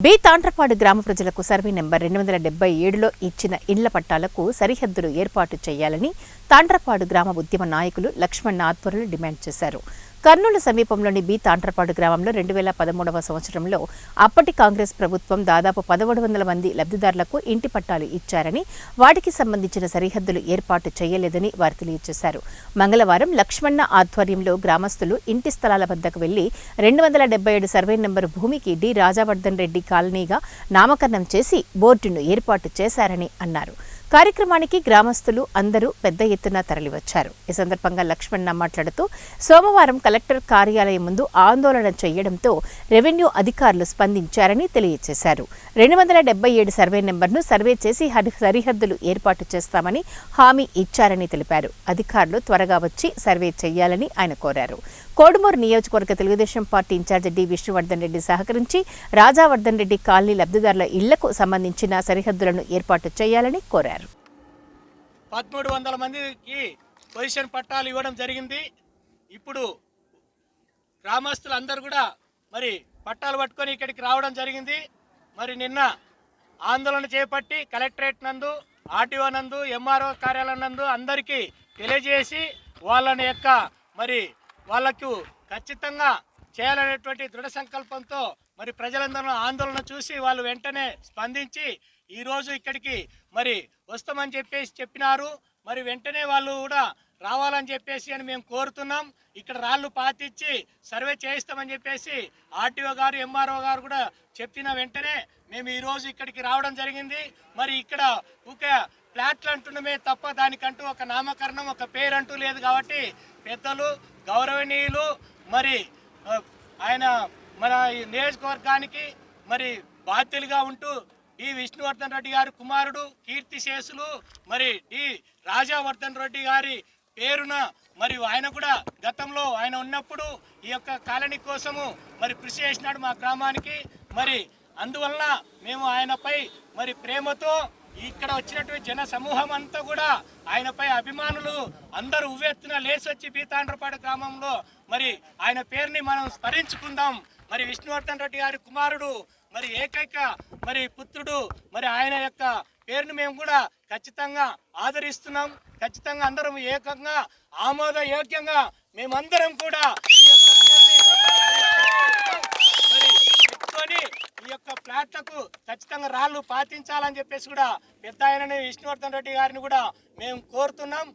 B Tandrapadu గ్రామ ప్రజలకు survey number 277లో ఇచ్చిన ఇండ్ల పట్టాలకు సరిహద్దులు ఏర్పాటు చేయాలని తాండ్రపాడు గ్రామ ఉద్యమ నాయకులు లక్ష్మణ్ ఆధ్వర్యంలో డిమాండ్ చేశారు. కర్నూలు సమీపంలోని బి తాండ్రపాడు గ్రామంలో 2013వ సంవత్సరంలో అప్పటి కాంగ్రెస్ ప్రభుత్వం దాదాపు 1100 మంది లబ్ధిదారులకు ఇంటి పట్టాలు ఇచ్చారని, వాటికి సంబంధించిన సరిహద్దులు ఏర్పాటు చేయలేదని వారు తెలియజేశారు. మంగళవారం లక్ష్మణ ఆధ్వర్యంలో గ్రామస్తులు ఇంటి స్థలాల వద్దకు వెళ్లి 277 సర్వే నెంబరు భూమికి డి రాజావర్ధన్ రెడ్డి కాలనీగా నామకరణం చేసి బోర్డును ఏర్పాటు చేశారని అన్నారు. కార్యక్రమానికి గ్రామస్తులు అందరూ పెద్ద ఎత్తున తరలివచ్చారు. ఈ సందర్భంగా లక్ష్మణ మాట్లాడుతూ, సోమవారం కలెక్టర్ కార్యాలయం ముందు ఆందోళన చేయడంతో రెవెన్యూ అధికారులు స్పందించారని తెలియజేశారు. 277 సర్వే నెంబర్ను సర్వే చేసి సరిహద్దులు ఏర్పాటు చేస్తామని హామీ ఇచ్చారని తెలిపారు. అధికారులు త్వరగా వచ్చి సర్వే చేయాలని ఆయన కోరారు. కోడుమూరు నియోజకవర్గ Telugu Desam party incharge D Vishnuvardhan Reddy సహకరించి రాజావర్ధన్ రెడ్డి కాలనీ లబ్ధిదారుల ఇళ్లకు సంబంధించిన సరిహద్దులను ఏర్పాటు చేయాలని కోరారు. 1300 మందికి పొజిషన్ పట్టాలు ఇవ్వడం జరిగింది. ఇప్పుడు గ్రామస్తులందరూ కూడా మరి పట్టాలు పట్టుకొని ఇక్కడికి రావడం జరిగింది. మరి నిన్న ఆందోళన చేపట్టి కలెక్టరేట్ నందు, ఆర్టీఓ నందు, ఎంఆర్ఓ కార్యాలయం నందు అందరికీ తెలియజేసి వాళ్ళని మరి వాళ్ళకు ఖచ్చితంగా చేయాలనేటువంటి దృఢ సంకల్పంతో మరి ప్రజలందరూ ఆందోళన చూసి వాళ్ళు వెంటనే స్పందించి ఈరోజు ఇక్కడికి మరి వస్తామని చెప్పినారు. మరి వెంటనే వాళ్ళు కూడా రావాలని చెప్పేసి అని మేము కోరుతున్నాం. ఇక్కడ రాళ్ళు పాతిచ్చి సర్వే చేయిస్తామని చెప్పేసి ఆర్టీఓ గారు, ఎంఆర్ఓ గారు కూడా చెప్పిన వెంటనే మేము ఈరోజు ఇక్కడికి రావడం జరిగింది. మరి ఇక్కడ ఊకే ఫ్లాట్లు అంటున్నమే తప్ప దానికంటూ ఒక నామకరణం, ఒక పేరంటూ లేదు. కాబట్టి పెద్దలు, గౌరవనీయులు, మరి ఆయన మన నియోజకవర్గానికి మరి బాధ్యులుగా ఉంటూ డి విష్ణువర్ధన్ రెడ్డి గారి కుమారుడు, కీర్తిశేషులు మరి డి రాజావర్ధన్ రెడ్డి గారి పేరున మరి ఆయన కూడా గతంలో ఆయన ఉన్నప్పుడు ఈ యొక్క కాలనీ కోసము మరి కృషి చేసినాడు మా గ్రామానికి. మరి అందువలన మేము ఆయనపై మరి ప్రేమతో ఇక్కడ వచ్చినటువంటి జన సమూహం అంతా కూడా ఆయనపై అభిమానులు అందరూ ఉవ్వెత్తున లేసొచ్చి బి తాండ్రపాడు గ్రామంలో మరి ఆయన పేరుని మనం స్మరించుకుందాం. మరి విష్ణువర్ధన్ రెడ్డి గారి కుమారుడు, మరి ఏకైక మరి పుత్రుడు, మరి ఆయన యొక్క పేరును మేము కూడా ఖచ్చితంగా ఆదరిస్తున్నాం. ఖచ్చితంగా అందరం ఏకంగా ఆమోదయోగ్యంగా మేమందరం కూడా ఈ యొక్క పేరుని మరి పెట్టుకొని ఈ యొక్క ఫ్లాట్లకు ఖచ్చితంగా రాళ్ళు పాతించాలని చెప్పేసి కూడా పెద్ద ఆయనని విష్ణువర్ధన్ రెడ్డి గారిని కూడా మేము కోరుతున్నాం.